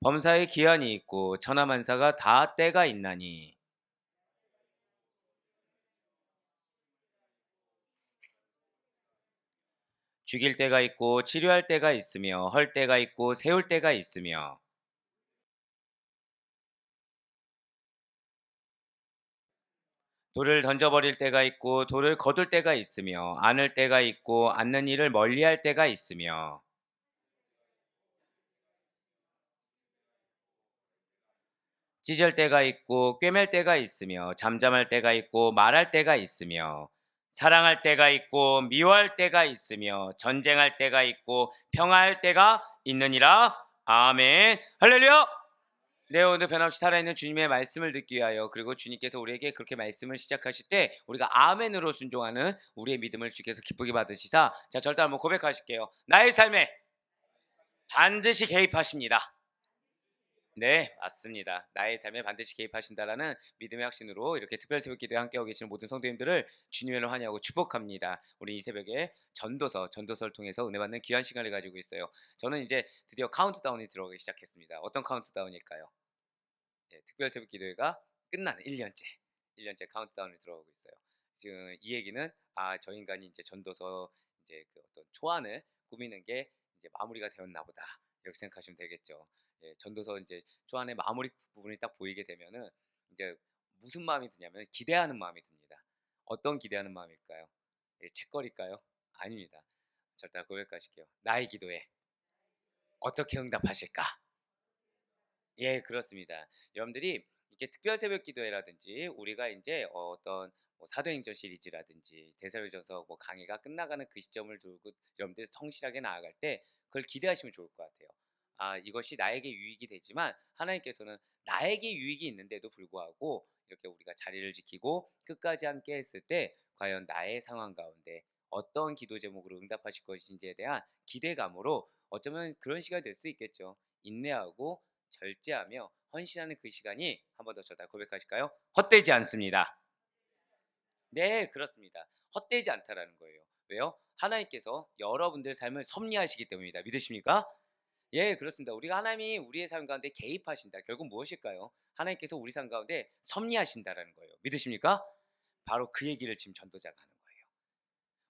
범사에 기한이 있고 천하만사가 다 때가 있나니. 죽일 때가 있고 치료할 때가 있으며 헐 때가 있고 세울 때가 있으며 돌을 던져버릴 때가 있고 돌을 거둘 때가 있으며 안을 때가 있고 안는 일을 멀리할 때가 있으며 찢을 때가 있고 꿰맬 때가 있으며 잠잠할 때가 있고 말할 때가 있으며 사랑할 때가 있고 미워할 때가 있으며 전쟁할 때가 있고 평화할 때가 있느니라. 아멘. 할렐루야. 네, 오늘 변함없이 살아있는 주님의 말씀을 듣기 위하여, 그리고 주님께서 우리에게 그렇게 말씀을 시작하실 때 우리가 아멘으로 순종하는 우리의 믿음을 주께서 기쁘게 받으시사, 자, 절대 한번 고백하실게요. 나의 삶에 반드시 개입하십니다. 네, 맞습니다. 나의 삶에 반드시 개입하신다라는 믿음의 확신으로 이렇게 특별 새벽 기도에 함께하고 계시는 모든 성도님들을 주님으로 환영하고 축복합니다. 우리 이 새벽에 전도서를 통해서 은혜 받는 귀한 시간을 가지고 있어요. 저는 이제 드디어 카운트다운이 들어오기 시작했습니다. 어떤 카운트다운일까요? 예, 특별 새벽 기도회가 끝나는 1년째 카운트다운이 들어오고 있어요. 지금 이 얘기는, 저 인간이 이제 전도서 이제 그 어떤 초안을 꾸미는 게 이제 마무리가 되었나 보다, 이렇게 생각하시면 되겠죠. 예, 전도서 이제 초안의 마무리 부분이 딱 보이게 되면은 이제 무슨 마음이 드냐면 기대하는 마음이 듭니다. 어떤 기대하는 마음일까요? 예, 책거리일까요? 아닙니다. 절대 고백하실게요. 나의 기도에 어떻게 응답하실까? 예, 그렇습니다. 여러분들이 이렇게 특별 새벽 기도회라든지 우리가 이제 어떤 뭐 사도행전 시리즈라든지 데살로니가전서 뭐 강의가 끝나가는 그 시점을 두고 여러분들이 성실하게 나아갈 때 그걸 기대하시면 좋을 것 같아요. 이것이 나에게 유익이 되지만 하나님께서는 나에게 유익이 있는데도 불구하고 이렇게 우리가 자리를 지키고 끝까지 함께 했을 때 과연 나의 상황 가운데 어떤 기도 제목으로 응답하실 것인지에 대한 기대감으로 어쩌면 그런 시간이 될 수도 있겠죠. 인내하고 절제하며 헌신하는 그 시간이, 한 번 더 저다 고백하실까요? 헛되지 않습니다. 네, 그렇습니다. 헛되지 않다라는 거예요. 왜요? 하나님께서 여러분들의 삶을 섭리하시기 때문입니다. 믿으십니까? 예, 그렇습니다. 우리가 하나님이 우리의 삶 가운데 개입하신다. 결국 무엇일까요? 하나님께서 우리 삶 가운데 섭리하신다라는 거예요. 믿으십니까? 바로 그 얘기를 지금 전도자가 하는 거예요.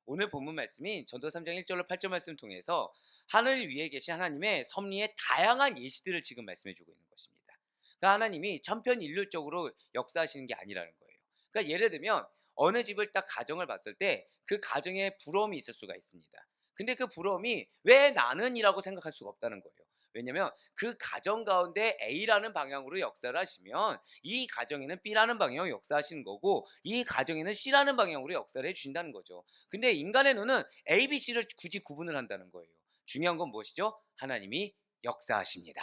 오늘 본문 말씀이 전도 3장 1절로 8절 말씀을 통해서 하늘 위에 계신 하나님의 섭리의 다양한 예시들을 지금 말씀해 주고 있는 것입니다. 그러니까 하나님이 천편일률적으로 역사하시는 게 아니라는 거예요. 그러니까 예를 들면 어느 집을 딱 가정을 봤을 때 그 가정에 부러움이 있을 수가 있습니다. 근데 그 부러움이 왜 나는이라고 생각할 수가 없다는 거예요. 왜냐면 그 가정 가운데 A라는 방향으로 역사를 하시면 이 가정에는 B라는 방향으로 역사하시는 거고, 이 가정에는 C라는 방향으로 역사를 해주신다는 거죠. 근데 인간의 눈은 A, B, C를 굳이 구분을 한다는 거예요. 중요한 건 무엇이죠? 하나님이 역사하십니다.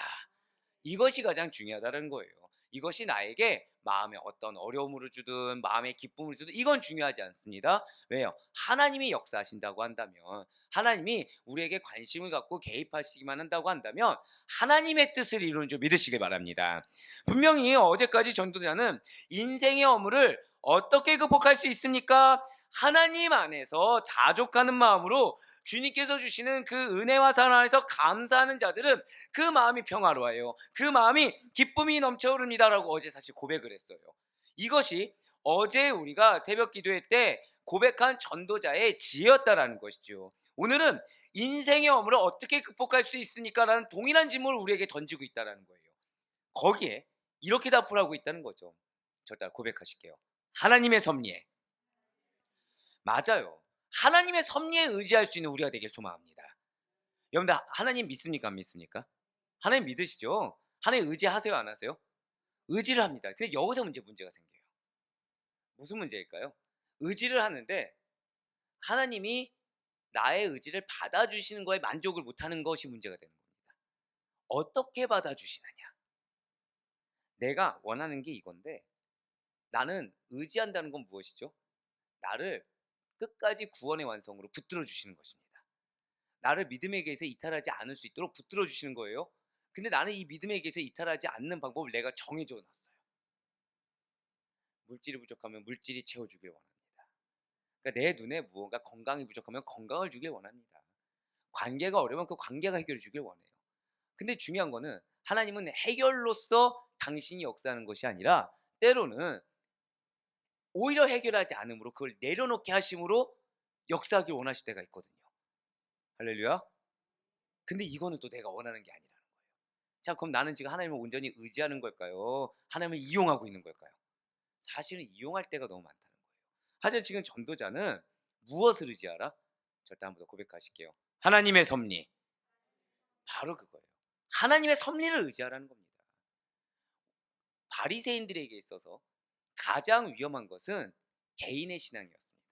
이것이 가장 중요하다는 거예요. 이것이 나에게 마음에 어떤 어려움을 주든 마음의 기쁨을 주든 이건 중요하지 않습니다. 왜요? 하나님이 역사하신다고 한다면, 하나님이 우리에게 관심을 갖고 개입하시기만 한다고 한다면 하나님의 뜻을 이루는 줄 믿으시길 바랍니다. 분명히 어제까지 전도자는 인생의 허물을 어떻게 극복할 수 있습니까? 하나님 안에서 자족하는 마음으로 주님께서 주시는 그 은혜와 사랑 안에서 감사하는 자들은 그 마음이 평화로워요. 그 마음이 기쁨이 넘쳐흐릅니다라고 어제 사실 고백을 했어요. 이것이 어제 우리가 새벽 기도회 때 고백한 전도자의 지혜였다라는 것이죠. 오늘은 인생의 허물을 어떻게 극복할 수 있습니까라는 동일한 질문을 우리에게 던지고 있다라는 거예요. 거기에 이렇게 답을 하고 있다는 거죠. 절대 고백하실게요. 하나님의 섭리에, 맞아요, 하나님의 섭리에 의지할 수 있는 우리가 되길 소망합니다. 여러분들 하나님 믿습니까, 안 믿습니까? 하나님 믿으시죠? 하나님 의지하세요, 안 하세요? 의지를 합니다. 근데 여기서 문제가 생겨요. 무슨 문제일까요? 의지를 하는데 하나님이 나의 의지를 받아주시는 거에 만족을 못하는 것이 문제가 되는 겁니다. 어떻게 받아주시느냐? 내가 원하는 게 이건데 나는 의지한다는 건 무엇이죠? 나를 끝까지 구원의 완성으로 붙들어 주시는 것입니다. 나를 믿음의 길에서 이탈하지 않을 수 있도록 붙들어 주시는 거예요. 근데 나는 이 믿음의 길에서 이탈하지 않는 방법을 내가 정해져 놨어요. 물질이 부족하면 물질이 채워주길 원합니다. 그러니까 내 눈에 무언가 건강이 부족하면 건강을 주길 원합니다. 관계가 어려우면 그 관계가 해결해 주길 원해요. 근데 중요한 거는 하나님은 해결로서 당신이 역사하는 것이 아니라 때로는 오히려 해결하지 않음으로 그걸 내려놓게 하심으로 역사하길 원하실 때가 있거든요. 할렐루야. 근데 이거는 또 내가 원하는 게 아니라는 거예요. 자, 그럼 나는 지금 하나님을 온전히 의지하는 걸까요? 하나님을 이용하고 있는 걸까요? 사실은 이용할 때가 너무 많다는 거예요. 하지만 지금 전도자는 무엇을 의지하라? 절대 한번 더 고백하실게요. 하나님의 섭리. 바로 그거예요. 하나님의 섭리를 의지하라는 겁니다. 바리새인들에게 있어서 가장 위험한 것은 개인의 신앙이었습니다.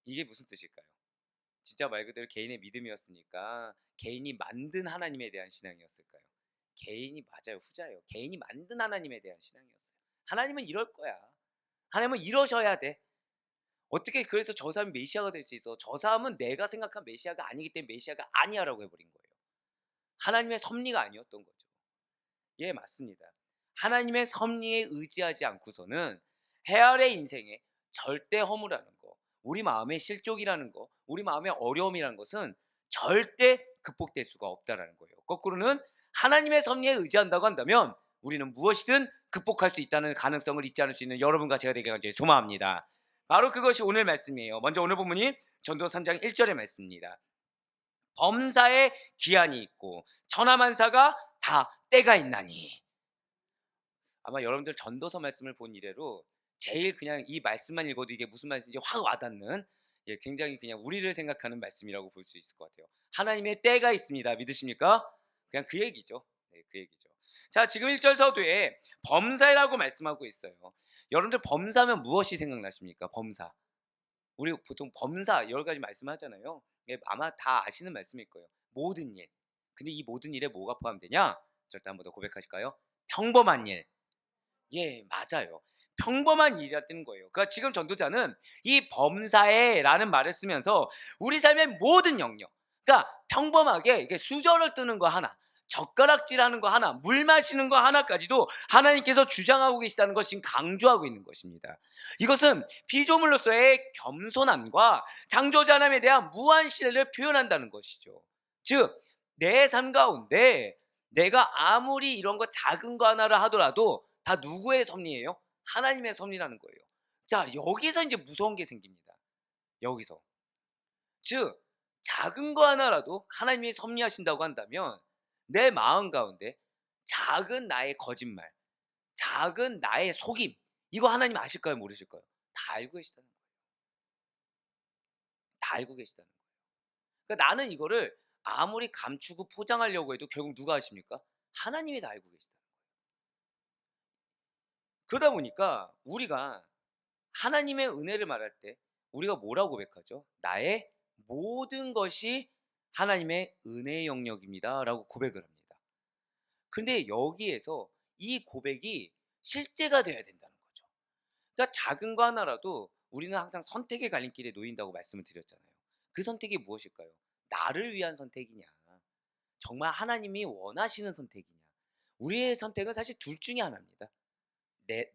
이게 무슨 뜻일까요? 진짜 말 그대로 개인의 믿음이었으니까 개인이 만든 하나님에 대한 신앙이었을까요? 개인이 맞아요. 후자예요. 개인이 만든 하나님에 대한 신앙이었어요. 하나님은 이럴 거야. 하나님은 이러셔야 돼. 어떻게 그래서 저 사람이 메시아가 될 수 있어? 저 사람은 내가 생각한 메시아가 아니기 때문에 메시아가 아니야라고 해버린 거예요. 하나님의 섭리가 아니었던 거죠. 예, 맞습니다. 하나님의 섭리에 의지하지 않고서는 헤아의 인생에 절대 허물하는 거, 우리 마음의 실족이라는 거, 우리 마음의 어려움이라는 것은 절대 극복될 수가 없다라는 거예요. 거꾸로는 하나님의 섭리에 의지한다고 한다면 우리는 무엇이든 극복할 수 있다는 가능성을 잊지 않을 수 있는 여러분과 제가 되길 간절히 소망합니다. 바로 그것이 오늘 말씀이에요. 먼저 오늘 본문이 전도 3장 1절의 말씀입니다. 범사에 기한이 있고 천하만사가 다 때가 있나니. 아마 여러분들 전도서 말씀을 본 이래로 제일 그냥 이 말씀만 읽어도 이게 무슨 말씀인지 확 와닿는, 굉장히 그냥 우리를 생각하는 말씀이라고 볼 수 있을 것 같아요. 하나님의 때가 있습니다. 믿으십니까? 그냥 그 얘기죠. 네, 그 얘기죠. 자, 지금 1절 서두에 범사라고 말씀하고 있어요. 여러분들 범사면 무엇이 생각나십니까? 범사. 우리 보통 범사 여러 가지 말씀하잖아요. 아마 다 아시는 말씀일 거예요. 모든 일. 근데 이 모든 일에 뭐가 포함되냐? 절대 한번 더 고백하실까요? 평범한 일. 예, 맞아요. 평범한 일이라는 거예요. 그러니까 지금 전도자는 이 범사에라는 말을 쓰면서 우리 삶의 모든 영역, 그러니까 평범하게 이렇게 수저를 뜨는 거 하나, 젓가락질하는 거 하나, 물 마시는 거 하나까지도 하나님께서 주장하고 계시다는 것을 지금 강조하고 있는 것입니다. 이것은 피조물로서의 겸손함과 창조자 하나님에 대한 무한 신뢰를 표현한다는 것이죠. 즉, 내 삶 가운데 내가 아무리 이런 거 작은 거 하나를 하더라도 다 누구의 섭리예요? 하나님의 섭리라는 거예요. 자, 여기서 이제 무서운 게 생깁니다. 여기서. 즉, 작은 거 하나라도 하나님이 섭리하신다고 한다면 내 마음 가운데 작은 나의 거짓말, 작은 나의 속임, 이거 하나님 아실까요? 모르실까요? 다 알고 계시다는 거예요. 다 알고 계시다는 거예요. 그러니까 나는 이거를 아무리 감추고 포장하려고 해도 결국 누가 아십니까? 하나님이 다 알고 계시다. 그러다 보니까 우리가 하나님의 은혜를 말할 때 우리가 뭐라고 고백하죠? 나의 모든 것이 하나님의 은혜의 영역입니다 라고 고백을 합니다. 근데 여기에서 이 고백이 실제가 돼야 된다는 거죠. 그러니까 작은 거 하나라도 우리는 항상 선택의 갈림길에 놓인다고 말씀을 드렸잖아요. 그 선택이 무엇일까요? 나를 위한 선택이냐, 정말 하나님이 원하시는 선택이냐. 우리의 선택은 사실 둘 중에 하나입니다.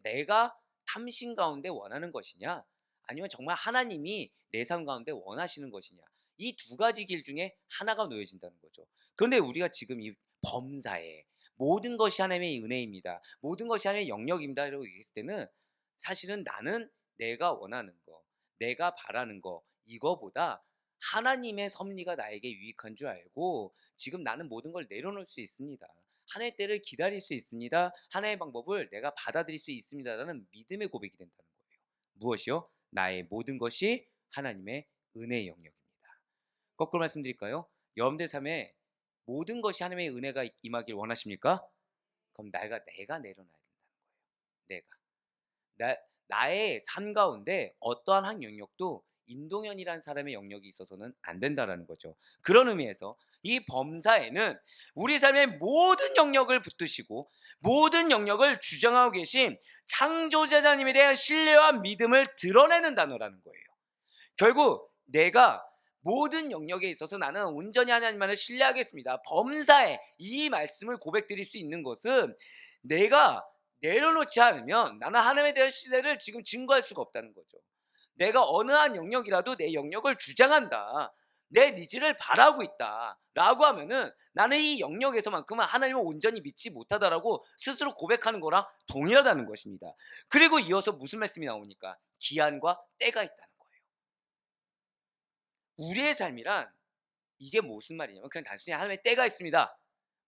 내가 탐심 가운데 원하는 것이냐, 아니면 정말 하나님이 내 삶 가운데 원하시는 것이냐, 이 두 가지 길 중에 하나가 놓여진다는 거죠. 그런데 우리가 지금 이 범사에 모든 것이 하나님의 은혜입니다, 모든 것이 하나님의 영역입니다 라고 얘기했을 때는 사실은 나는 내가 원하는 거, 내가 바라는 거, 이거보다 하나님의 섭리가 나에게 유익한 줄 알고 지금 나는 모든 걸 내려놓을 수 있습니다. 하나의 때를 기다릴 수 있습니다. 하나의 방법을 내가 받아들일 수 있습니다라는 믿음의 고백이 된다는 거예요. 무엇이요? 나의 모든 것이 하나님의 은혜의 영역입니다. 거꾸로 말씀드릴까요? 여러분들 삶에 모든 것이 하나님의 은혜가 임하길 원하십니까? 그럼 내가 내려놔야 된다는 거예요. 나의 삶 가운데 어떠한 한 영역도 임동현이라는 사람의 영역이 있어서는 안 된다는 거죠. 그런 의미에서 이 범사에는 우리 삶의 모든 영역을 붙드시고 모든 영역을 주장하고 계신 창조자님에 대한 신뢰와 믿음을 드러내는 단어라는 거예요. 결국 내가 모든 영역에 있어서 나는 온전히 하나님만을 신뢰하겠습니다, 범사에 이 말씀을 고백드릴 수 있는 것은 내가 내려놓지 않으면 나는 하나님에 대한 신뢰를 지금 증거할 수가 없다는 거죠. 내가 어느 한 영역이라도 내 영역을 주장한다, 내 니즈를 바라고 있다라고 하면은 나는 이 영역에서만큼은 하나님을 온전히 믿지 못하다라고 스스로 고백하는 거랑 동일하다는 것입니다. 그리고 이어서 무슨 말씀이 나오니까 기한과 때가 있다는 거예요. 우리의 삶이란 이게 무슨 말이냐면 그냥 단순히 하나님의 때가 있습니다.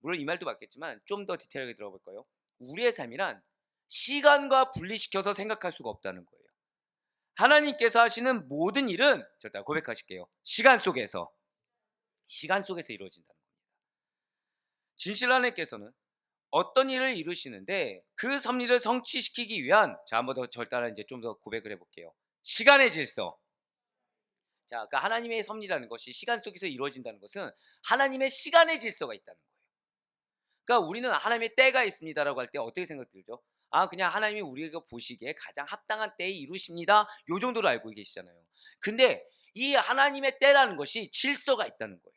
물론 이 말도 맞겠지만 좀 더 디테일하게 들어볼까요? 우리의 삶이란 시간과 분리시켜서 생각할 수가 없다는 거예요. 하나님께서 하시는 모든 일은 절대 고백하실게요. 시간 속에서 이루어진다는 겁니다. 진실 하나님께서는 어떤 일을 이루시는데 그 섭리를 성취시키기 위한 자 한번 더 절 따라 이제 좀 더 고백을 해볼게요. 시간의 질서. 자, 그러니까 하나님의 섭리라는 것이 시간 속에서 이루어진다는 것은 하나님의 시간의 질서가 있다는 거예요. 그러니까 우리는 하나님의 때가 있습니다라고 할 때 어떻게 생각 들죠? 아, 그냥 하나님이 우리가 보시기에 가장 합당한 때에 이루십니다. 요 정도로 알고 계시잖아요. 근데 이 하나님의 때라는 것이 질서가 있다는 거예요.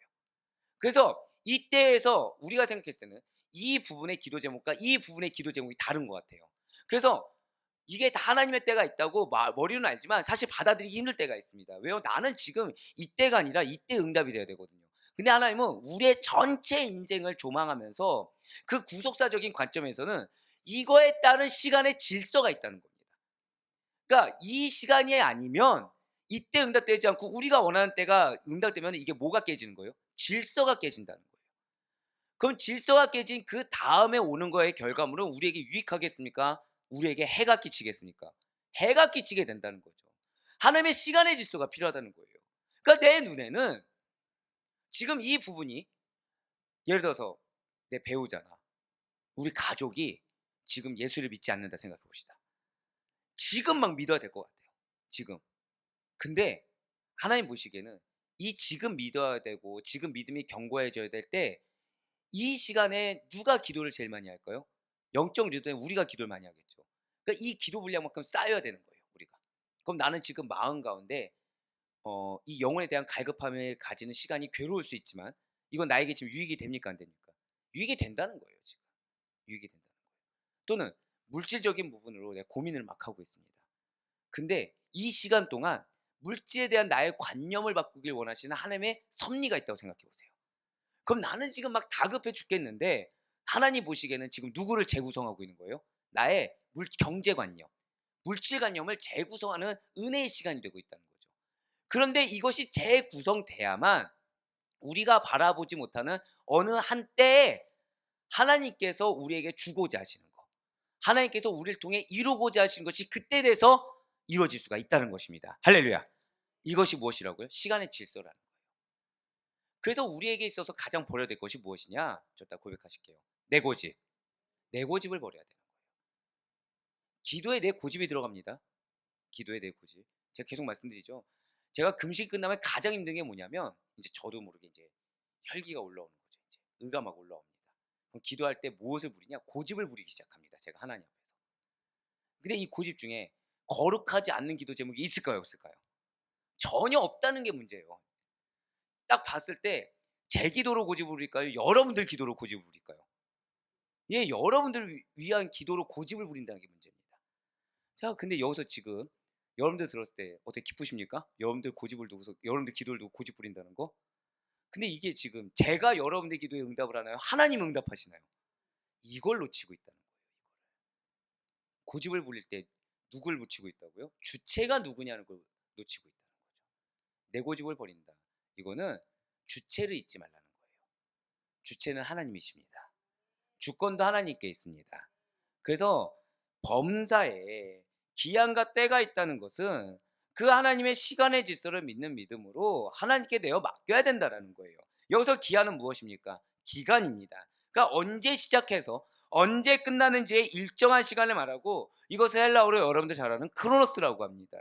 그래서 이 때에서 우리가 생각했을 때는 이 부분의 기도 제목과 이 부분의 기도 제목이 다른 것 같아요. 그래서 이게 다 하나님의 때가 있다고 머리로는 알지만 사실 받아들이기 힘들 때가 있습니다. 왜요? 나는 지금 이때가 아니라 이때 응답이 돼야 되거든요. 근데 하나님은 우리의 전체 인생을 조망하면서 그 구속사적인 관점에서는 이거에 따른 시간의 질서가 있다는 겁니다. 그러니까 이 시간이 아니면 이때 응답되지 않고 우리가 원하는 때가 응답되면 이게 뭐가 깨지는 거예요? 질서가 깨진다는 거예요. 그럼 질서가 깨진 그 다음에 오는 거의 결과물은 우리에게 유익하겠습니까? 우리에게 해가 끼치겠습니까? 해가 끼치게 된다는 거죠. 하나님의 시간의 질서가 필요하다는 거예요. 그러니까 내 눈에는 지금 이 부분이 예를 들어서 내 배우자나 우리 가족이 지금 예수를 믿지 않는다 생각해 봅시다. 지금 막 믿어야 될 것 같아요. 지금. 근데 하나님 보시기에는 이 지금 믿어야 되고 지금 믿음이 견고해져야 될 때 이 시간에 누가 기도를 제일 많이 할까요? 영적 리더는 우리가 기도를 많이 하겠죠. 그러니까 이 기도 분량만큼 쌓여야 되는 거예요, 우리가. 그럼 나는 지금 마음 가운데 이 영혼에 대한 갈급함을 가지는 시간이 괴로울 수 있지만 이건 나에게 지금 유익이 됩니까 안 됩니까? 유익이 된다는 거예요, 지금. 유익이 된다는 거예요. 또는 물질적인 부분으로 내가 고민을 막 하고 있습니다. 근데 이 시간 동안 물질에 대한 나의 관념을 바꾸길 원하시는 하나님의 섭리가 있다고 생각해 보세요. 그럼 나는 지금 막 다급해 죽겠는데 하나님 보시기에는 지금 누구를 재구성하고 있는 거예요? 나의 경제관념, 물질관념을 재구성하는 은혜의 시간이 되고 있다는 거죠. 그런데 이것이 재구성돼야만 우리가 바라보지 못하는 어느 한때에 하나님께서 우리에게 주고자 하시는 거, 하나님께서 우리를 통해 이루고자 하시는 것이 그때 돼서 이루어질 수가 있다는 것입니다. 할렐루야. 이것이 무엇이라고요? 시간의 질서라는 거예요. 그래서 우리에게 있어서 가장 버려야 될 것이 무엇이냐? 저 딱 고백하실게요. 내 고집. 내 고집을 버려야 되는 거예요. 기도에 내 고집이 들어갑니다. 기도에 내 고집. 제가 계속 말씀드리죠. 제가 금식 끝나면 가장 힘든 게 뭐냐면 이제 저도 모르게 이제 혈기가 올라오는 거죠. 이제 의가 막 올라옵니다. 그럼 기도할 때 무엇을 부리냐? 고집을 부리기 시작합니다. 제가 하나님 앞에서. 근데 이 고집 중에 거룩하지 않는 기도 제목이 있을까요? 없을까요? 전혀 없다는 게 문제예요. 딱 봤을 때 제 기도로 고집을 부릴까요? 여러분들 기도로 고집을 부릴까요? 예, 여러분들을 위한 기도로 고집을 부린다는 게 문제입니다. 자, 근데 여기서 지금 여러분들 들었을 때 어떻게 기쁘십니까? 여러분들 고집을 두고서 여러분들 기도를 두고 고집 부린다는 거? 근데 이게 지금 제가 여러분들 기도에 응답을 하나요? 하나님 응답하시나요? 이걸 놓치고 있다는 거예요. 고집을 부릴 때 누굴 놓치고 있다고요? 주체가 누구냐는 걸 놓치고 있다는 거죠. 내 고집을 버린다. 이거는 주체를 잊지 말라는 거예요. 주체는 하나님이십니다. 주권도 하나님께 있습니다. 그래서 범사에 기한과 때가 있다는 것은 그 하나님의 시간의 질서를 믿는 믿음으로 하나님께 내어 맡겨야 된다는 거예요. 여기서 기한은 무엇입니까? 기간입니다. 그러니까 언제 시작해서 언제 끝나는지의 일정한 시간을 말하고 이것을 헬라어로 여러분들 잘 아는 크로노스라고 합니다.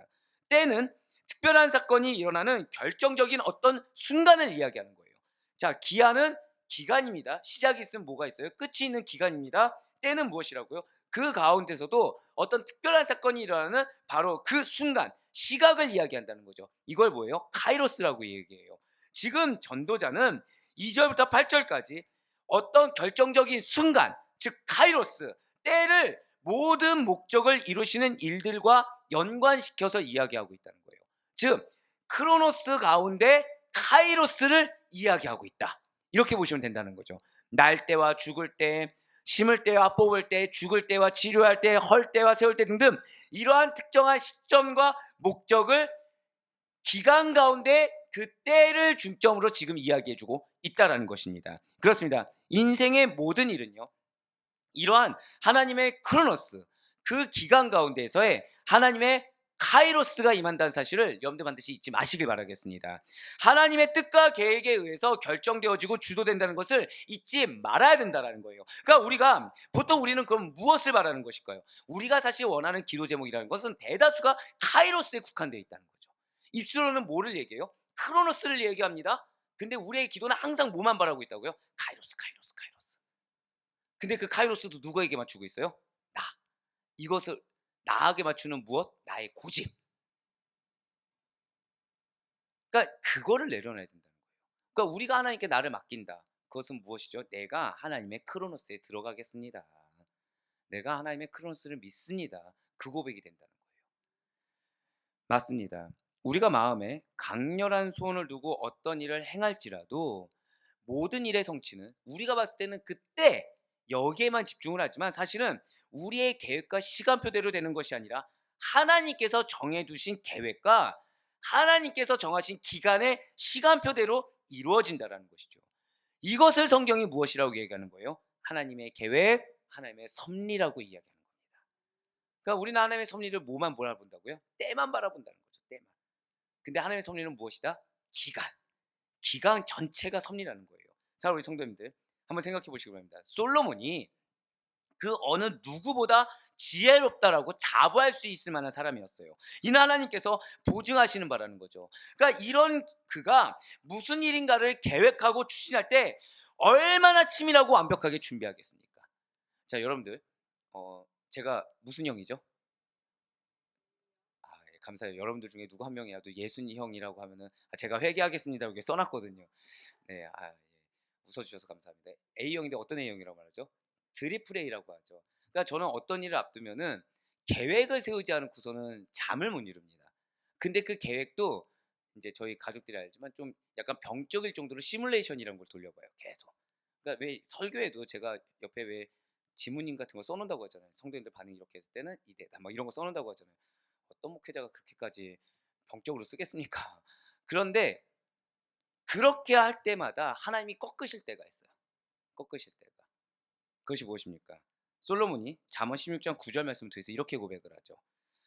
때는 특별한 사건이 일어나는 결정적인 어떤 순간을 이야기하는 거예요. 자, 기한은 기간입니다. 시작이 있으면 뭐가 있어요? 끝이 있는 기간입니다. 때는 무엇이라고요? 그 가운데서도 어떤 특별한 사건이 일어나는 바로 그 순간, 시각을 이야기한다는 거죠. 이걸 뭐예요? 카이로스라고 얘기해요. 지금 전도자는 2절부터 8절까지 어떤 결정적인 순간, 즉 카이로스, 때를 모든 목적을 이루시는 일들과 연관시켜서 이야기하고 있다는 거예요. 즉 크로노스 가운데 카이로스를 이야기하고 있다. 이렇게 보시면 된다는 거죠. 날 때와 죽을 때, 심을 때와 뽑을 때, 죽을 때와 치료할 때, 헐 때와 세울 때 등등 이러한 특정한 시점과 목적을 기간 가운데 그 때를 중점으로 지금 이야기해주고 있다라는 것입니다. 그렇습니다. 인생의 모든 일은요, 이러한 하나님의 크로노스, 그 기간 가운데에서의 하나님의 카이로스가 임한다는 사실을 염두 반드시 잊지 마시길 바라겠습니다. 하나님의 뜻과 계획에 의해서 결정되어지고 주도된다는 것을 잊지 말아야 된다는 거예요. 그러니까 보통 우리는 그럼 무엇을 바라는 것일까요? 우리가 사실 원하는 기도 제목이라는 것은 대다수가 카이로스에 국한되어 있다는 거죠. 입술로는 뭐를 얘기해요? 크로노스를 얘기합니다. 근데 우리의 기도는 항상 뭐만 바라고 있다고요? 카이로스, 카이로스, 카이로스. 근데 그 카이로스도 누구에게 맞추고 있어요? 나. 이것을 나에게 맞추는 무엇? 나의 고집. 그러니까 그거를 내려놔야 된다는 거예요. 그러니까 우리가 하나님께 나를 맡긴다. 그것은 무엇이죠? 내가 하나님의 크로노스에 들어가겠습니다. 내가 하나님의 크로노스를 믿습니다. 그 고백이 된다는 거예요. 맞습니다. 우리가 마음에 강렬한 소원을 두고 어떤 일을 행할지라도 모든 일의 성취는 우리가 봤을 때는 그때 여기에만 집중을 하지만 사실은 우리의 계획과 시간표대로 되는 것이 아니라 하나님께서 정해두신 계획과 하나님께서 정하신 기간의 시간표대로 이루어진다는 것이죠. 이것을 성경이 무엇이라고 얘기하는 거예요? 하나님의 계획, 하나님의 섭리라고 이야기하는 겁니다. 그러니까 우리는 하나님의 섭리를 뭐만 바라본다고요? 때만 바라본다는 거죠. 때만. 근데 하나님의 섭리는 무엇이다? 기간 전체가 섭리라는 거예요. 사랑하는 우리 성도님들 한번 생각해 보시기 바랍니다. 솔로몬이 그 어느 누구보다 지혜롭다라고 자부할 수 있을 만한 사람이었어요. 이는 하나님께서 보증하시는 바라는 거죠. 그러니까 이런 그가 무슨 일인가를 계획하고 추진할 때 얼마나 치밀하고 완벽하게 준비하겠습니까? 자, 여러분들 제가 무슨 형이죠? 예, 감사해요. 여러분들 중에 누구 한 명이라도 예순이 형이라고 하면은 제가 회개하겠습니다 이렇게 써놨거든요. 네, 예. 웃어주셔서 감사합니다. A형인데 어떤 A형이라고 말하죠? 트리플 A라고 하죠. 그러니까 저는 어떤 일을 앞두면은 계획을 세우지 않고서는 잠을 못 이룹니다. 근데 그 계획도 이제 저희 가족들이 알지만 좀 약간 병적일 정도로 시뮬레이션이라는 걸 돌려봐요. 계속. 그러니까 왜 설교에도 제가 옆에 왜 지문인 같은 거 써놓는다고 하잖아요. 성도님들 반응이 이렇게 했을 때는 이대다 막 이런 거 써놓는다고 하잖아요. 어떤 목회자가 그렇게까지 병적으로 쓰겠습니까? 그런데 그렇게 할 때마다 하나님이 꺾으실 때가 있어요. 꺾으실 때가. 그것이 무엇입니까? 솔로몬이 잠언 16장 9절 말씀을 통해서 이렇게 고백을 하죠.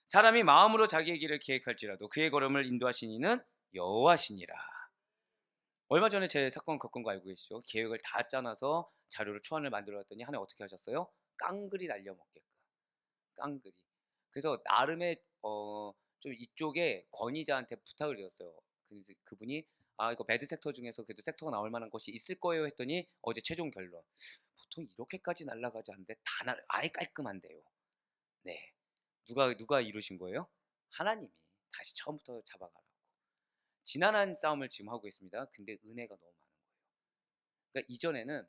사람이 마음으로 자기의 길을 계획할지라도 그의 걸음을 인도하신 이는 여호와시니라. 얼마 전에 제 사건 겪은 거 알고 계시죠? 계획을 다 짜놔서 자료를 초안을 만들어 놨더니 하나님 어떻게 하셨어요? 깡그리 날려먹게끔. 깡그리. 그래서 나름의 좀 이쪽에 권위자한테 부탁을 드렸어요. 그래서 그분이 이거 배드 섹터 중에서 그래도 섹터가 나올 만한 것이 있을 거예요 했더니 어제 최종 결론. 보통 이렇게까지 날아가지 않는데 아예 깔끔한데요. 네. 누가 이루신 거예요? 하나님이 다시 처음부터 잡아가라고. 지난한 싸움을 지금 하고 있습니다. 근데 은혜가 너무 많은 거예요. 그러니까 이전에는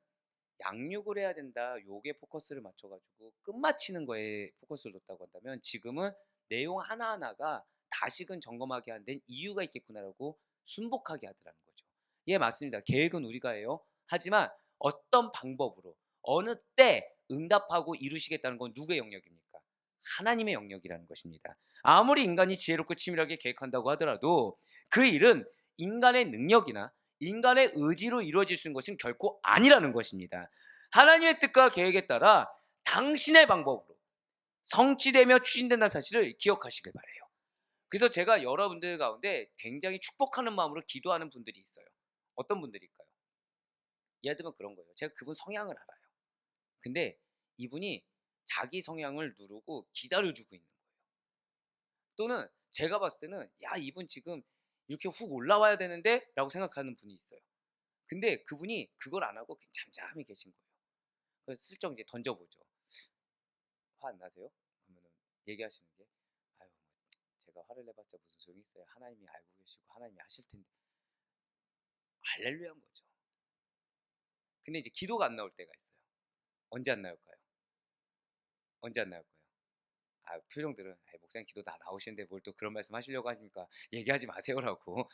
양육을 해야 된다. 요게 포커스를 맞춰가지고 끝마치는 거에 포커스를 뒀다고 한다면 지금은 내용 하나하나가 다시금 점검하게 한 된 이유가 있겠구나라고 순복하게 하더라는 거죠. 예, 맞습니다. 계획은 우리가 해요. 하지만 어떤 방법으로 어느 때 응답하고 이루시겠다는 건 누구의 영역입니까? 하나님의 영역이라는 것입니다. 아무리 인간이 지혜롭고 치밀하게 계획한다고 하더라도 그 일은 인간의 능력이나 인간의 의지로 이루어질 수 있는 것은 결코 아니라는 것입니다. 하나님의 뜻과 계획에 따라 당신의 방법으로 성취되며 추진된다는 사실을 기억하시길 바라요. 그래서 제가 여러분들 가운데 굉장히 축복하는 마음으로 기도하는 분들이 있어요. 어떤 분들일까요? 예를 들면 그런 거예요. 제가 그분 성향을 알아요. 근데 이분이 자기 성향을 누르고 기다려주고 있는 거예요. 또는 제가 봤을 때는 야, 이분 지금 이렇게 훅 올라와야 되는데 라고 생각하는 분이 있어요. 근데 그분이 그걸 안 하고 그냥 잠잠히 계신 거예요. 그래서 슬쩍 이제 던져보죠. 화 안 나세요? 그러면은 얘기하시는 게 아유 뭐 제가 화를 내봤자 무슨 소용이 있어요. 하나님이 알고 계시고 하나님이 하실 텐데. 할렐루야인 거죠. 근데 이제 기도가 안 나올 때가 있어요. 언제 안 나올까요? 언제 안 나올까요? 표정들은 목사님 기도 다 나오시는데 뭘 또 그런 말씀 하시려고 하십니까? 얘기하지 마세요라고.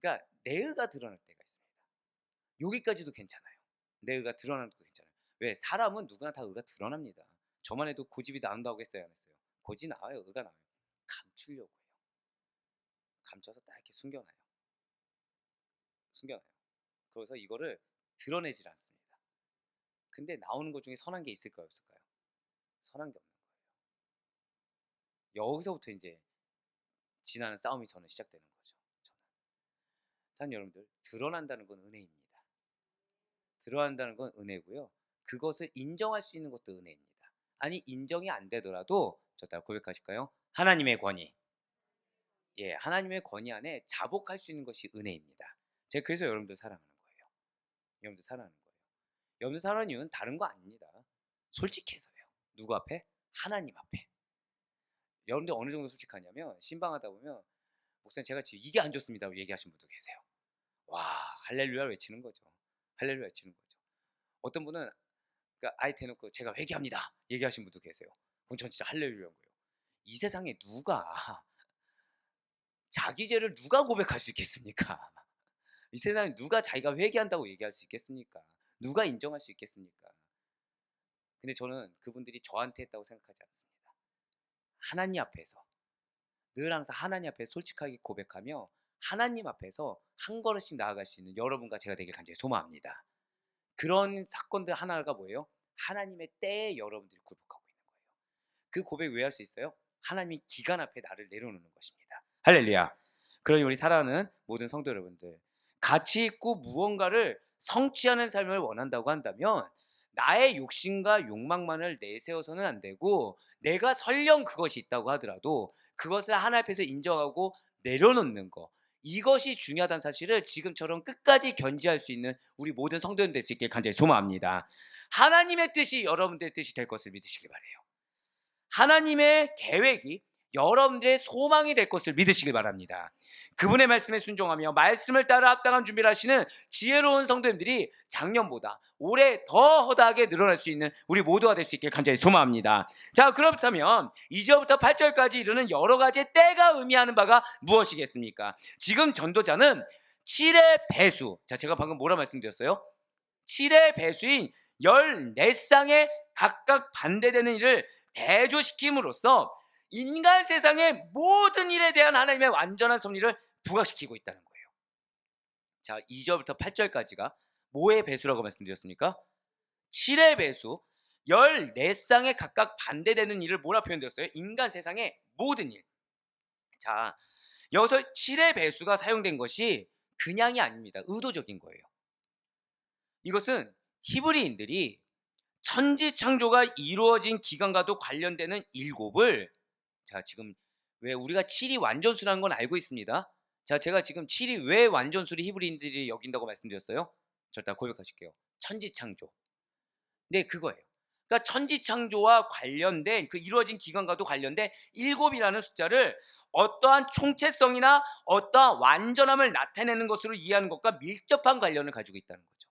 그러니까 내의가 드러날 때가 있습니다. 여기까지도 괜찮아요. 내의가 드러나는 것도 괜찮아요. 왜? 사람은 누구나 다 의가 드러납니다. 저만 해도 고집이 나온다고 했어요, 안 했어요? 고집이 나와요, 의가 나와요. 감추려고 해요. 감춰서 딱 이렇게 숨겨놔요. 숨겨놔요. 그래서 이거를 드러내질 않습니다. 근데 나오는 것 중에 선한 게 있을까요, 없을까요? 선한 게 없는 거예요. 여기서부터 이제 지나는 싸움이 저는 시작되는 거죠. 참 여러분들, 드러난다는 건 은혜입니다. 드러난다는 건 은혜고요. 그것을 인정할 수 있는 것도 은혜입니다. 아니, 인정이 안 되더라도 저 따라 고백하실까요? 하나님의 권위. 예, 하나님의 권위 안에 자복할 수 있는 것이 은혜입니다. 제가 그래서 여러분들 사랑하는 거예요. 여러분들 사랑하는 거예요. 여러분들 사랑하는 이유는 다른 거 아닙니다. 솔직해서요. 누구 앞에? 하나님 앞에. 여러분들 어느 정도 솔직하냐면, 신방하다 보면 목사님 제가 지금 이게 안 좋습니다고 얘기하신 분도 계세요. 와, 할렐루야 외치는 거죠. 할렐루야 외치는 거죠. 어떤 분은 그러니까 아예 대놓고 제가 회개합니다 얘기하신 분도 계세요. 그건 전 진짜 할렐루야인 거예요. 이 세상에 누가 자기 죄를 누가 고백할 수 있겠습니까? 이 세상에 누가 자기가 회개한다고 얘기할 수 있겠습니까? 누가 인정할 수 있겠습니까? 근데 저는 그분들이 저한테 했다고 생각하지 않습니다. 하나님 앞에서 늘 항상 하나님 앞에 솔직하게 고백하며 하나님 앞에서 한 걸음씩 나아갈 수 있는 여러분과 제가 되길 간절히 소망합니다. 그런 사건들 하나가 뭐예요? 하나님의 때에 여러분들이 굴복하고 있는 거예요. 그 고백 왜 할 수 있어요? 하나님이 기간 앞에 나를 내려놓는 것입니다. 할렐루야. 그러니 우리 사랑하는 모든 성도 여러분들, 가치 있고 무언가를 성취하는 삶을 원한다고 한다면 나의 욕심과 욕망만을 내세워서는 안 되고, 내가 설령 그것이 있다고 하더라도 그것을 하나님 앞에서 인정하고 내려놓는 거, 이것이 중요하다는 사실을 지금처럼 끝까지 견지할 수 있는 우리 모든 성도들 될 수 있길 간절히 소망합니다. 하나님의 뜻이 여러분들의 뜻이 될 것을 믿으시기 바라요. 하나님의 계획이 여러분들의 소망이 될 것을 믿으시길 바랍니다. 그분의 말씀에 순종하며 말씀을 따라 합당한 준비를 하시는 지혜로운 성도님들이 작년보다 올해 더 허다하게 늘어날 수 있는 우리 모두가 될 수 있길 간절히 소망합니다. 자, 그렇다면 2절부터 8절까지 이르는 여러 가지 때가 의미하는 바가 무엇이겠습니까? 지금 전도자는 7의 배수, 자, 제가 방금 뭐라 말씀드렸어요? 7의 배수인 14쌍의 각각 반대되는 일을 대조시킴으로써 인간 세상의 모든 일에 대한 하나님의 완전한 섭리를 부각시키고 있다는 거예요. 자, 2절부터 8절까지가 뭐의 배수라고 말씀드렸습니까? 7의 배수, 14쌍의 각각 반대되는 일을 뭐라 표현되었어요? 인간 세상의 모든 일. 자, 여기서 7의 배수가 사용된 것이 그냥이 아닙니다. 의도적인 거예요. 이것은 히브리인들이 천지창조가 이루어진 기간과도 관련되는 일곱을, 자, 지금 왜 우리가 7이 완전수라는 건 알고 있습니다. 자, 제가 지금 7이 왜 완전수를 히브리인들이 여긴다고 말씀드렸어요? 저 일단 고백하실게요. 천지창조. 네, 그거예요. 그러니까 천지창조와 관련된 그 이루어진 기간과도 관련된 7이라는 숫자를 어떠한 총체성이나 어떠한 완전함을 나타내는 것으로 이해하는 것과 밀접한 관련을 가지고 있다는 거죠.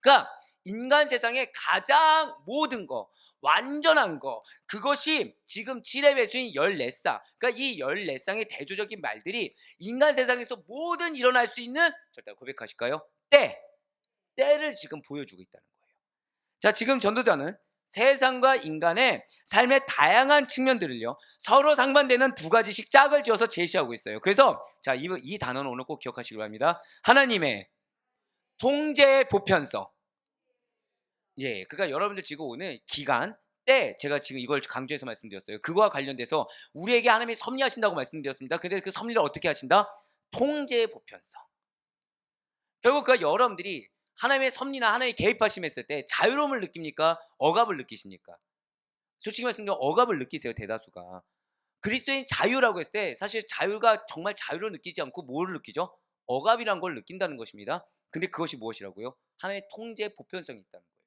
그러니까 인간 세상의 가장 모든 거, 완전한 거, 그것이 지금 7의 배수인 14쌍, 그러니까 이 14쌍의 대조적인 말들이 인간 세상에서 모든 일어날 수 있는, 절대 고백하실까요? 때를 지금 보여주고 있다는 거예요. 자, 지금 전도자는 세상과 인간의 삶의 다양한 측면들을요, 서로 상반되는 두 가지씩 짝을 지어서 제시하고 있어요. 그래서 자, 이 단어는 오늘 꼭 기억하시기 바랍니다. 하나님의 통제의 보편성. 예, 그러니까 여러분들 지금 오늘 기간, 때, 제가 지금 이걸 강조해서 말씀드렸어요. 그거와 관련돼서 우리에게 하나님이 섭리하신다고 말씀드렸습니다. 근데 그 섭리를 어떻게 하신다? 통제의 보편성. 결국 그 여러분들이 하나님의 섭리나 하나님의 개입하심 했을 때 자유로움을 느낍니까? 억압을 느끼십니까? 솔직히 말씀드리면 억압을 느끼세요, 대다수가. 그리스도인 자유라고 했을 때 사실 자유가 정말 자유를 느끼지 않고 뭐를 느끼죠? 억압이란 걸 느낀다는 것입니다. 근데 그것이 무엇이라고요? 하나님의 통제의 보편성이 있다는 거예요.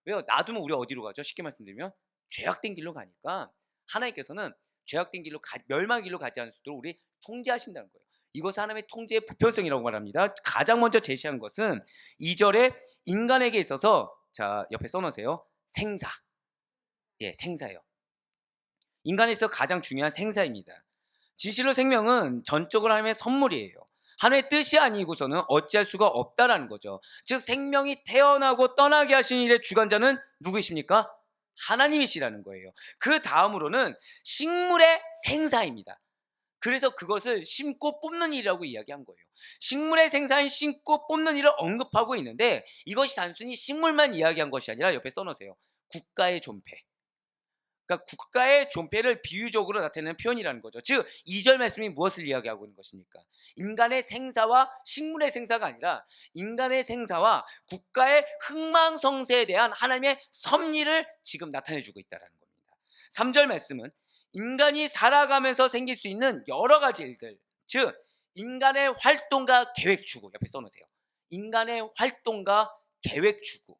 왜요? 놔두면 우리가 어디로 가죠? 쉽게 말씀드리면 죄악된 길로 가니까 하나님께서는 죄악된 길로 멸망의 길로 가지 않을 수 있도록 우리 통제하신다는 거예요. 이것은 하나님의 통제의 보편성이라고 말합니다. 가장 먼저 제시한 것은 2절에 인간에게 있어서, 자, 옆에 써놓으세요. 생사. 예, 생사예요. 인간에 있어 가장 중요한 생사입니다. 진실로 생명은 전적으로 하나님의 선물이에요. 하나님의 뜻이 아니고서는 어찌할 수가 없다라는 거죠. 즉 생명이 태어나고 떠나게 하신 일의 주관자는 누구이십니까? 하나님이시라는 거예요. 그 다음으로는 식물의 생사입니다. 그래서 그것을 심고 뽑는 일이라고 이야기한 거예요. 식물의 생사인 심고 뽑는 일을 언급하고 있는데 이것이 단순히 식물만 이야기한 것이 아니라 옆에 써놓으세요. 국가의 존폐. 그러니까 국가의 존폐를 비유적으로 나타내는 표현이라는 거죠. 즉 2절 말씀이 무엇을 이야기하고 있는 것입니까? 인간의 생사와 식물의 생사가 아니라 인간의 생사와 국가의 흥망성쇠에 대한 하나님의 섭리를 지금 나타내주고 있다는 겁니다. 3절 말씀은 인간이 살아가면서 생길 수 있는 여러 가지 일들, 즉 인간의 활동과 계획추구, 옆에 써놓으세요. 인간의 활동과 계획추구,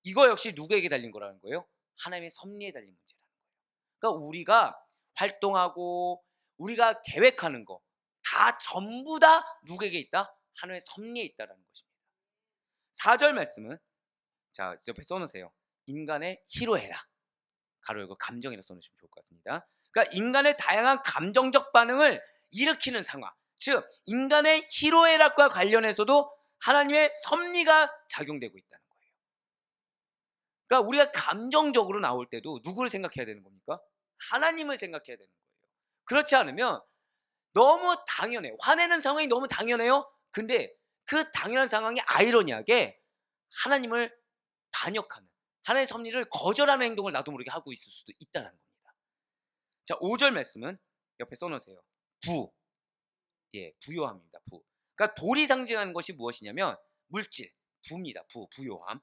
이거 역시 누구에게 달린 거라는 거예요? 하나님의 섭리에 달린 문제라는 거예요. 그러니까 우리가 활동하고 우리가 계획하는 거 다 전부 다 누구에게 있다? 하나님의 섭리에 있다는 것입니다. 4절 말씀은 자 옆에 써놓으세요. 인간의 희로애락, 가로 열고 감정이라 써놓으시면 좋을 것 같습니다. 그러니까 인간의 다양한 감정적 반응을 일으키는 상황, 즉 인간의 희로애락과 관련해서도 하나님의 섭리가 작용되고 있다는 거예요. 그러니까 우리가 감정적으로 나올 때도 누구를 생각해야 되는 겁니까? 하나님을 생각해야 되는 거예요. 그렇지 않으면 너무 당연해요. 화내는 상황이 너무 당연해요. 근데 그 당연한 상황이 아이러니하게 하나님을 반역하는, 하나님의 섭리를 거절하는 행동을 나도 모르게 하고 있을 수도 있다는 겁니다. 자, 5절 말씀은 옆에 써놓으세요. 부요함입니다. 그러니까 돌이 상징하는 것이 무엇이냐면 물질, 부입니다. 부요함.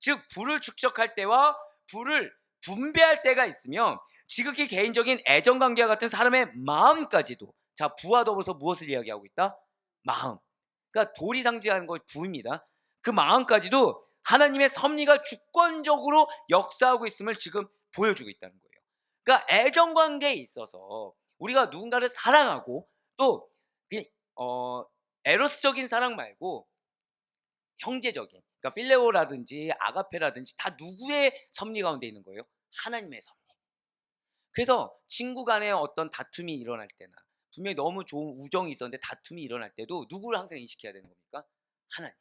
즉 불을 축적할 때와 불을 분배할 때가 있으며 지극히 개인적인 애정관계와 같은 사람의 마음까지도, 자 부와 더불어서 무엇을 이야기하고 있다? 마음. 그러니까 돌이 상징하는 것이 부입니다. 그 마음까지도 하나님의 섭리가 주권적으로 역사하고 있음을 지금 보여주고 있다는 거예요. 그러니까 애정관계에 있어서 우리가 누군가를 사랑하고 또 에로스적인 사랑 말고 형제적인, 그러니까 필레오라든지 아가페라든지 다 누구의 섭리 가운데 있는 거예요? 하나님의 섭리. 그래서 친구 간에 어떤 다툼이 일어날 때나 분명히 너무 좋은 우정이 있었는데 다툼이 일어날 때도 누구를 항상 인식해야 되는 겁니까? 하나님.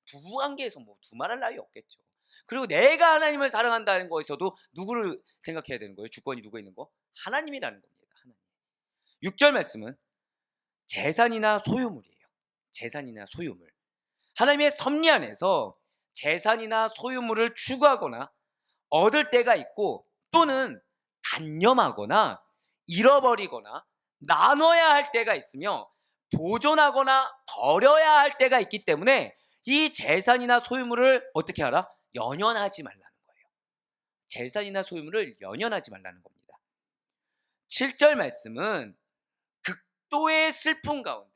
부부관계에서 뭐 두말할 나위 없겠죠. 그리고 내가 하나님을 사랑한다는 거에서도 누구를 생각해야 되는 거예요? 주권이 누구 있는 거? 하나님이라는 겁니다. 하나님. 6절 말씀은 재산이나 소유물이에요. 재산이나 소유물. 하나님의 섭리 안에서 재산이나 소유물을 추구하거나 얻을 때가 있고 또는 단념하거나 잃어버리거나 나눠야 할 때가 있으며 보존하거나 버려야 할 때가 있기 때문에 이 재산이나 소유물을 어떻게 하라? 연연하지 말라는 거예요. 재산이나 소유물을 연연하지 말라는 겁니다. 7절 말씀은 극도의 슬픔 가운데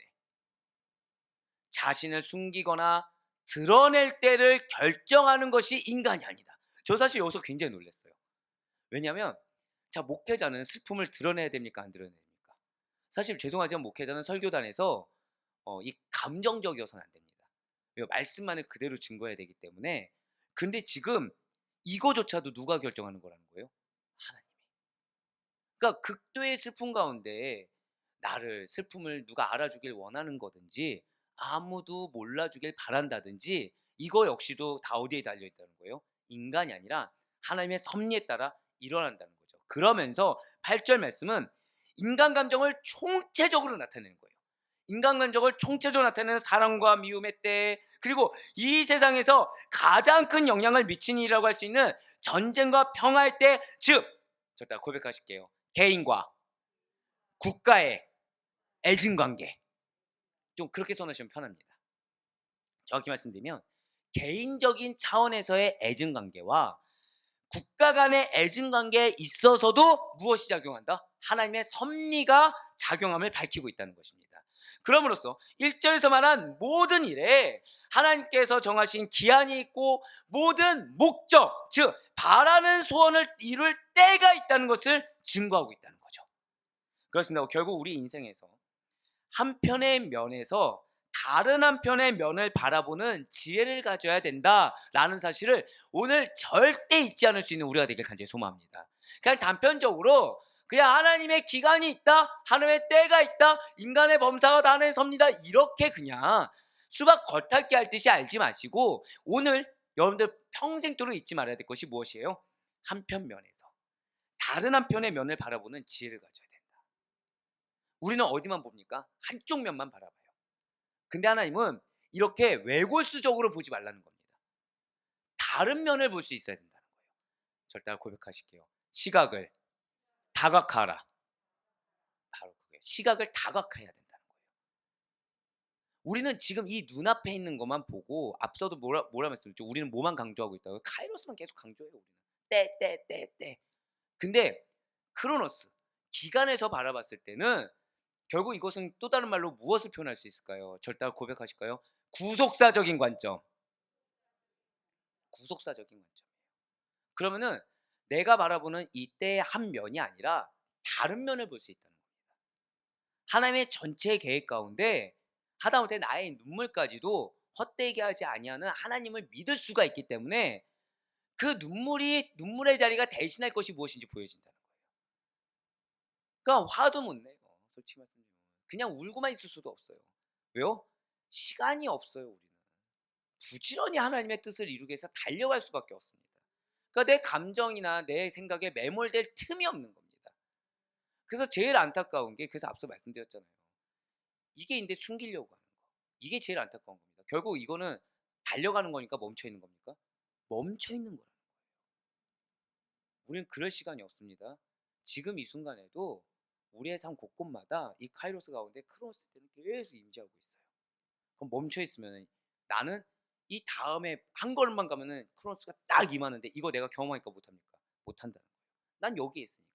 자신을 숨기거나 드러낼 때를 결정하는 것이 인간이 아니다. 저 사실 여기서 굉장히 놀랐어요. 왜냐하면 자 목회자는 슬픔을 드러내야 됩니까? 안 드러내야 됩니까? 사실 죄송하지만 목회자는 설교단에서 이 감정적이어서는 안 됩니다. 말씀만을 그대로 증거해야 되기 때문에. 근데 지금 이거조차도 누가 결정하는 거라는 거예요? 하나님이. 그러니까 극도의 슬픔 가운데 나를, 슬픔을 누가 알아주길 원하는 거든지 아무도 몰라주길 바란다든지 이거 역시도 다 어디에 달려있다는 거예요? 인간이 아니라 하나님의 섭리에 따라 일어난다는 거죠. 그러면서 8절 말씀은 인간 감정을 총체적으로 나타내는 거예요. 인간 감정을 총체적으로 나타내는 사랑과 미움의 때, 그리고 이 세상에서 가장 큰 영향을 미치는 일이라고 할 수 있는 전쟁과 평화의 때, 즉 저따 고백하실게요. 개인과 국가의 애증관계. 좀 그렇게 써놓으시면 편합니다. 정확히 말씀드리면 개인적인 차원에서의 애증관계와 국가 간의 애증관계에 있어서도 무엇이 작용한다? 하나님의 섭리가 작용함을 밝히고 있다는 것입니다. 그럼으로써 1절에서 말한 모든 일에 하나님께서 정하신 기한이 있고 모든 목적, 즉 바라는 소원을 이룰 때가 있다는 것을 증거하고 있다는 거죠. 그렇습니다. 결국 우리 인생에서 한편의 면에서 다른 한편의 면을 바라보는 지혜를 가져야 된다라는 사실을 오늘 절대 잊지 않을 수 있는 우리가 되길 간절히 소망합니다. 그냥 단편적으로 그냥 하나님의 기간이 있다, 하나님의 때가 있다, 인간의 범사가 단에 섭니다, 이렇게 그냥 수박 겉핥기 할 듯이 알지 마시고, 오늘 여러분들 평생도록 잊지 말아야 될 것이 무엇이에요? 한편 면에서 다른 한편의 면을 바라보는 지혜를 가져야 된다. 우리는 어디만 봅니까? 한쪽 면만 바라봐요. 근데 하나님은 이렇게 외골수적으로 보지 말라는 겁니다. 다른 면을 볼 수 있어야 된다는 거예요. 절대 고백하실게요. 시각을 다각화하라. 바로 그게 시각을 다각화해야 된다는 거예요. 우리는 지금 이 눈앞에 있는 것만 보고, 앞서도 뭐라 말씀드렸죠? 우리는 뭐만 강조하고 있다고요? 카이로스만 계속 강조해요. 우리는 때. 근데 크로노스, 기간에서 바라봤을 때는 결국 이것은 또 다른 말로 무엇을 표현할 수 있을까요? 절대 고백하실까요? 구속사적인 관점. 구속사적인 관점이에요. 그러면은 내가 바라보는 이때의 한 면이 아니라 다른 면을 볼 수 있다는 겁니다. 하나님의 전체 계획 가운데 하다못해 나의 눈물까지도 헛되게 하지 아니하는 하나님을 믿을 수가 있기 때문에, 그 눈물의 자리가 대신할 것이 무엇인지 보여진다는 거예요. 그러니까 화도 못 내요. 솔직히 말씀드리면 그냥 울고만 있을 수도 없어요. 왜요? 시간이 없어요. 우리는 부지런히 하나님의 뜻을 이루기 위해서 달려갈 수밖에 없습니다. 그러니까 내 감정이나 내 생각에 매몰될 틈이 없는 겁니다. 그래서 제일 안타까운 게, 그래서 앞서 말씀드렸잖아요. 이게 인데 숨기려고 하는 거. 이게 제일 안타까운 겁니다. 결국 이거는 달려가는 거니까 멈춰 있는 겁니까? 멈춰 있는 거라는 거예요. 우리는 그럴 시간이 없습니다. 지금 이 순간에도 우리의 삶 곳곳마다 이 카이로스 가운데 크로노스 때는 계속 임재하고 있어요. 그럼 멈춰 있으면 나는 이 다음에 한 걸음만 가면은 크로노스가 딱 임하는데, 이거 내가 경험하니까 못합니까? 못한다는 거예요. 난 여기에 있으니까.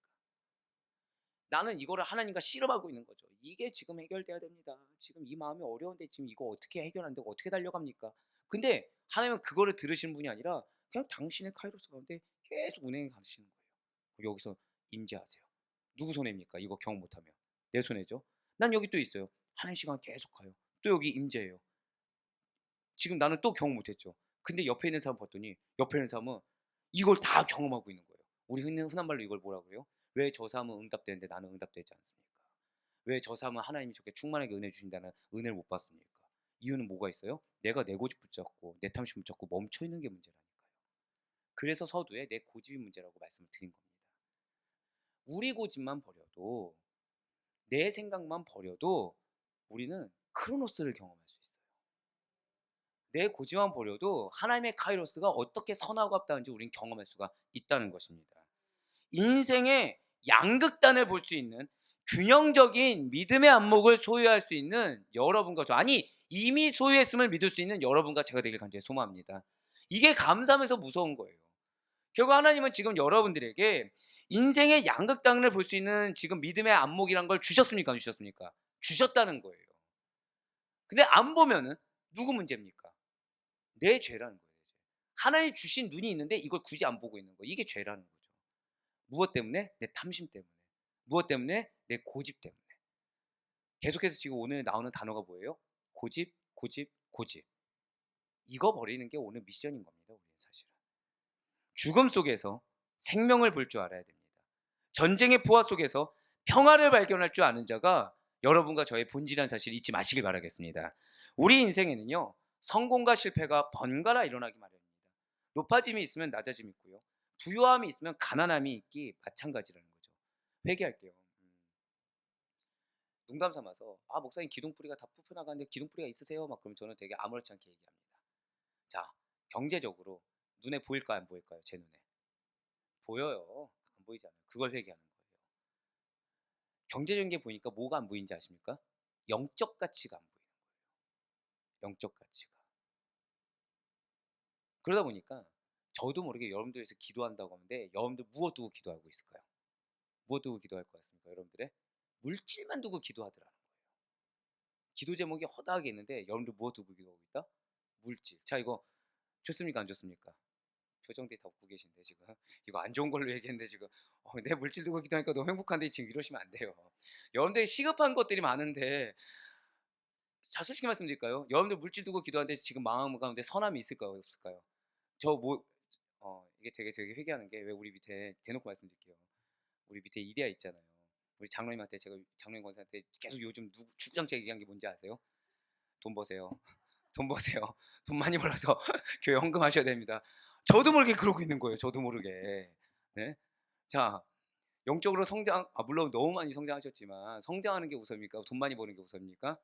나는 이거를 하나님과 씨름하고 있는 거죠. 이게 지금 해결돼야 됩니다. 지금 이 마음이 어려운데 지금 이거 어떻게 해결하는데 어떻게 달려갑니까? 근데 하나님은 그거를 들으시는 분이 아니라 그냥 당신의 카이로스 가운데 계속 운행해 가시는 거예요. 여기서 임재하세요. 누구 손해입니까? 이거 경험 못하면 내 손해죠. 난 여기 또 있어요. 하나님 시간 계속 가요. 또 여기 임재해요. 지금 나는 또 경험 못했죠. 근데 옆에 있는 사람 봤더니 옆에 있는 사람은 이걸 다 경험하고 있는 거예요. 우리 흔한 말로 이걸 뭐라고 해요? 왜 저 사람은 응답되는데 나는 응답되지 않습니까? 왜 저 사람은 하나님이 저렇게 충만하게 은혜 주신다는 은혜를 못 받습니까? 이유는 뭐가 있어요? 내가 내 고집 붙잡고 내 탐심 붙잡고 멈춰 있는 게 문제라니까요. 그래서 서두에 내 고집이 문제라고 말씀을 드린 겁니다. 우리 고집만 버려도, 내 생각만 버려도 우리는 크로노스를 경험할 수 있어요. 내 고집만 버려도 하나님의 카이로스가 어떻게 선하고 합다는지 우리는 경험할 수가 있다는 것입니다. 인생의 양극단을 볼 수 있는 균형적인 믿음의 안목을 소유할 수 있는 여러분과 저, 아니 이미 소유했음을 믿을 수 있는 여러분과 제가 되길 간절히 소망합니다. 이게 감사하면서 무서운 거예요. 결국 하나님은 지금 여러분들에게 인생의 양극단을 볼 수 있는 지금 믿음의 안목이란 걸 주셨습니까? 안 주셨습니까? 주셨다는 거예요. 근데 안 보면은 누구 문제입니까? 내 죄라는 거예요. 하나님 주신 눈이 있는데 이걸 굳이 안 보고 있는 거, 이게 죄라는 거죠. 무엇 때문에? 내 탐심 때문에. 무엇 때문에? 내 고집 때문에. 계속해서 지금 오늘 나오는 단어가 뭐예요? 고집. 이거 버리는 게 오늘 미션인 겁니다. 우리는 사실은 죽음 속에서 생명을 볼 줄 알아야 됩니다. 전쟁의 포화 속에서 평화를 발견할 줄 아는 자가 여러분과 저의 본질이라는 사실을 잊지 마시길 바라겠습니다. 우리 인생에는요, 성공과 실패가 번갈아 일어나기 마련입니다. 높아짐이 있으면 낮아짐이 있고요, 부유함이 있으면 가난함이 있기 마찬가지라는 거죠. 회개할게요. 농담 삼아서 목사님 기둥뿌리가 다 뽑혀나가는데 기둥뿌리가 있으세요? 막 그러면 저는 되게 아무렇지 않게 얘기합니다. 자, 경제적으로 눈에 보일까요? 안 보일까요? 제 눈에 보여요. 안 보이잖아요. 그걸 회개하는 거예요. 경제적인 게 보니까 뭐가 안 보이는지 아십니까? 영적 가치가 안 보이는 거예요. 영적 가치가. 그러다 보니까 저도 모르게 여러분들 위해서 기도한다고 하는데, 여러분들 무엇 두고 기도하고 있을까요? 무엇 두고 기도할 것 같습니까? 여러분들의 물질만 두고 기도하더라는 거예요. 기도 제목이 허다하게 있는데 여러분들 무엇 두고 기도하고 있다? 물질. 자, 이거 좋습니까? 안 좋습니까? 표정 되게 다 웃고 계신데 지금 이거 안 좋은 걸로 얘기했는데 지금 내 물질 두고 기도하니까 너무 행복한데 지금 이러시면 안 돼요. 여러분들 시급한 것들이 많은데, 자 솔직히 말씀드릴까요? 여러분들 물질 두고 기도하는데 지금 마음 가운데 선함이 있을까요? 없을까요? 이게 되게 회개하는 게, 왜 우리 밑에 대놓고 말씀드릴게요. 우리 밑에 이데아 있잖아요. 우리 장로님한테 제가 장로님 권사한테 계속 요즘 누구 주구장창 얘기한 게 뭔지 아세요? 돈 버세요. 돈 버세요. 돈 많이 벌어서 교회 헌금하셔야 됩니다. 저도 모르게 그러고 있는 거예요. 저도 모르게. 네? 자, 영적으로 성장, 물론 너무 많이 성장하셨지만 성장하는 게 우선입니까? 돈 많이 버는 게 우선입니까?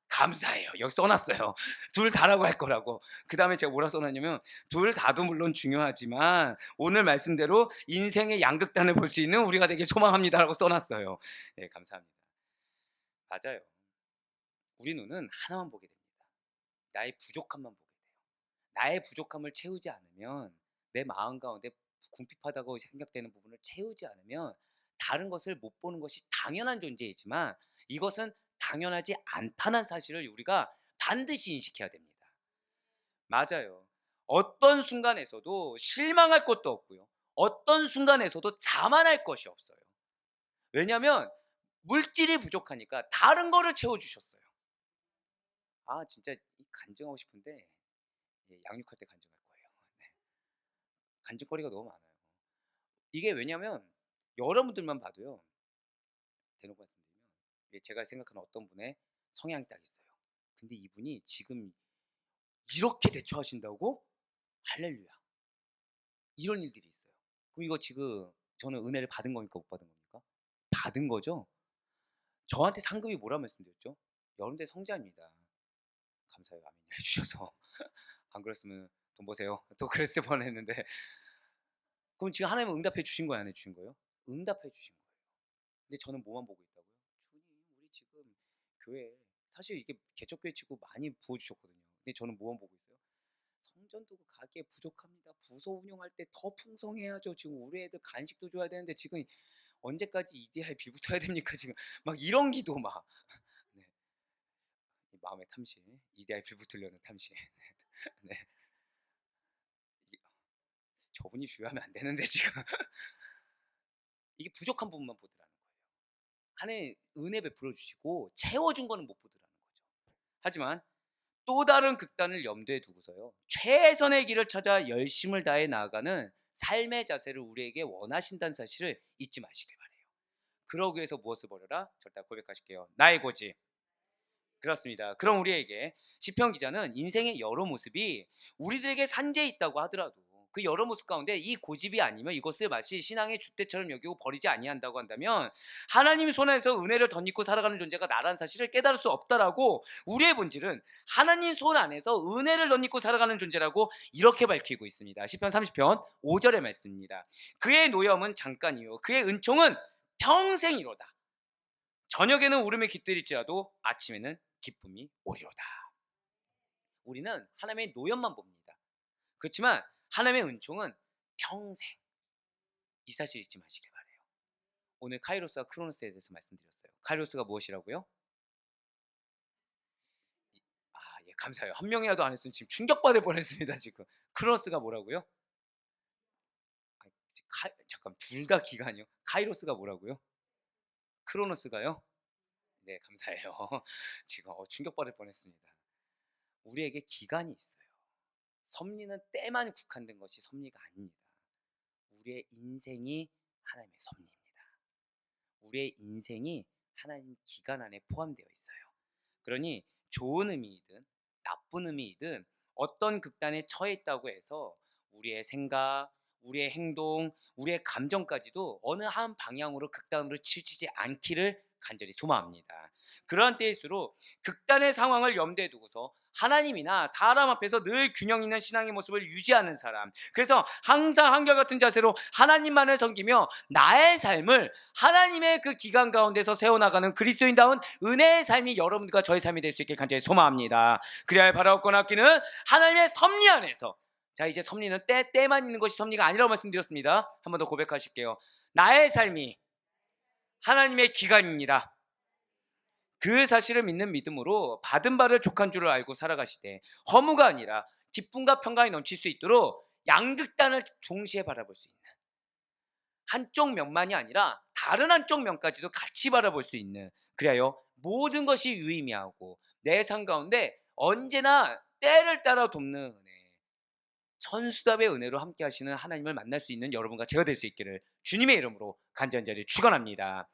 감사해요. 여기 써놨어요. 둘 다라고 할 거라고. 그 다음에 제가 뭐라 써놨냐면 둘 다도 물론 중요하지만 오늘 말씀대로 인생의 양극단을 볼 수 있는 우리가 되게 소망합니다라고 써놨어요. 네, 감사합니다. 맞아요. 우리 눈은 하나만 보게 됩니다. 나의 부족함만 보게 돼요. 나의 부족함을 채우지 않으면 내 마음 가운데 궁핍하다고 생각되는 부분을 채우지 않으면 다른 것을 못 보는 것이 당연한 존재이지만 이것은 당연하지 않다는 사실을 우리가 반드시 인식해야 됩니다. 맞아요. 어떤 순간에서도 실망할 것도 없고요. 어떤 순간에서도 자만할 것이 없어요. 왜냐하면 물질이 부족하니까 다른 거를 채워주셨어요. 진짜 간증하고 싶은데 양육할 때 간증할 거예요. 네. 간증거리가 너무 많아요. 이게 왜냐면 여러분들만 봐도요. 대놓고 말씀드리면 제가 생각하는 어떤 분의 성향이 딱 있어요. 근데 이분이 지금 이렇게 대처하신다고? 할렐루야. 이런 일들이 있어요. 그럼 이거 지금 저는 은혜를 받은 겁니까? 못 받은 겁니까? 받은 거죠? 저한테 상급이 뭐라 말씀드렸죠? 여러분들 성자입니다. 감사해요. 아멘 해주셔서. 안 그랬으면 돈 버세요. 또 그랬을 뻔했는데. 그럼 지금 하나님은 응답해 주신 거예요? 안 해주신 거예요? 응답해 주신 거예요. 근데 저는 뭐만 보고 있다고요? 주님, 우리 지금 교회 사실 이게 개척교회 치고 많이 부어주셨거든요. 근데 저는 뭐만 보고 있어요? 성전도 가게 부족합니다. 부서 운영할 때 더 풍성해야죠. 지금 우리 애들 간식도 줘야 되는데 지금 언제까지 이데아에 비붙어야 됩니까? 지금 막 이런 기도 막. 네. 마음의 탐심, 이데아에 비붙으려는 탐심. 네. 저분이 주요하면 안 되는데 지금. 이게 부족한 부분만 보더라는 거예요. 하나님 은혜 베풀어 주시고 채워준 거는 못 보더라는 거죠. 하지만 또 다른 극단을 염두에 두고서요. 최선의 길을 찾아 열심을 다해 나아가는 삶의 자세를 우리에게 원하신다는 사실을 잊지 마시길 바래요. 그러기 위해서 무엇을 버려라? 절대 고백하실게요. 나의 고집. 그렇습니다. 그럼 우리에게 시편 기자는 인생의 여러 모습이 우리들에게 산재에 있다고 하더라도 그 여러 모습 가운데 이 고집이 아니면 이것을 마치 신앙의 줏대처럼 여기고 버리지 아니한다고 한다면 하나님 손 안에서 은혜를 덧입고 살아가는 존재가 나라는 사실을 깨달을 수 없다라고 우리의 본질은 하나님 손 안에서 은혜를 덧입고 살아가는 존재라고 이렇게 밝히고 있습니다. 시편 30편 5절의 말씀입니다. 그의 노염은 잠깐이요 그의 은총은 평생이로다. 저녁에는 울음이 깃들일지라도 아침에는 기쁨이 오리로다. 우리는 하나님의 노염만 봅니다. 그렇지만 하나님의 은총은 평생. 이 사실 잊지 마시길 바래요. 오늘 카이로스와 크로노스에 대해서 말씀드렸어요. 카이로스가 무엇이라고요? 예, 감사해요. 한 명이라도 안 했으면 지금 충격받을 뻔했습니다. 지금 크로노스가 뭐라고요? 잠깐 둘 다 기간이요. 카이로스가 뭐라고요? 크로노스가요? 네, 감사해요. 지금 충격받을 뻔했습니다. 우리에게 기간이 있어요. 섭리는 때만 국한된 것이 섭리가 아닙니다. 우리의 인생이 하나님의 섭리입니다. 우리의 인생이 하나님 기간 안에 포함되어 있어요. 그러니 좋은 의미이든 나쁜 의미이든 어떤 극단에 처해 있다고 해서 우리의 생각, 우리의 행동, 우리의 감정까지도 어느 한 방향으로 극단으로 치우치지 않기를 간절히 소망합니다. 그러한 때일수록 극단의 상황을 염두에 두고서 하나님이나 사람 앞에서 늘 균형 있는 신앙의 모습을 유지하는 사람, 그래서 항상 한결같은 자세로 하나님만을 섬기며 나의 삶을 하나님의 그 기간 가운데서 세워나가는 그리스도인다운 은혜의 삶이 여러분과 저의 삶이 될 수 있게 간절히 소망합니다. 그래야 바라옵고 낫기는 하나님의 섭리 안에서. 자, 이제 섭리는 때만 있는 것이 섭리가 아니라고 말씀드렸습니다. 한 번 더 고백하실게요. 나의 삶이 하나님의 기간이니라. 그 사실을 믿는 믿음으로 받은 바를 족한 줄을 알고 살아가시되 허무가 아니라 기쁨과 평강이 넘칠 수 있도록 양극단을 동시에 바라볼 수 있는, 한쪽 면만이 아니라 다른 한쪽 면까지도 같이 바라볼 수 있는, 그래야 모든 것이 유의미하고 내 삶 가운데 언제나 때를 따라 돕는 은혜, 천수답의 은혜로 함께 하시는 하나님을 만날 수 있는 여러분과 제가 될 수 있기를 주님의 이름으로 간절히 축원합니다.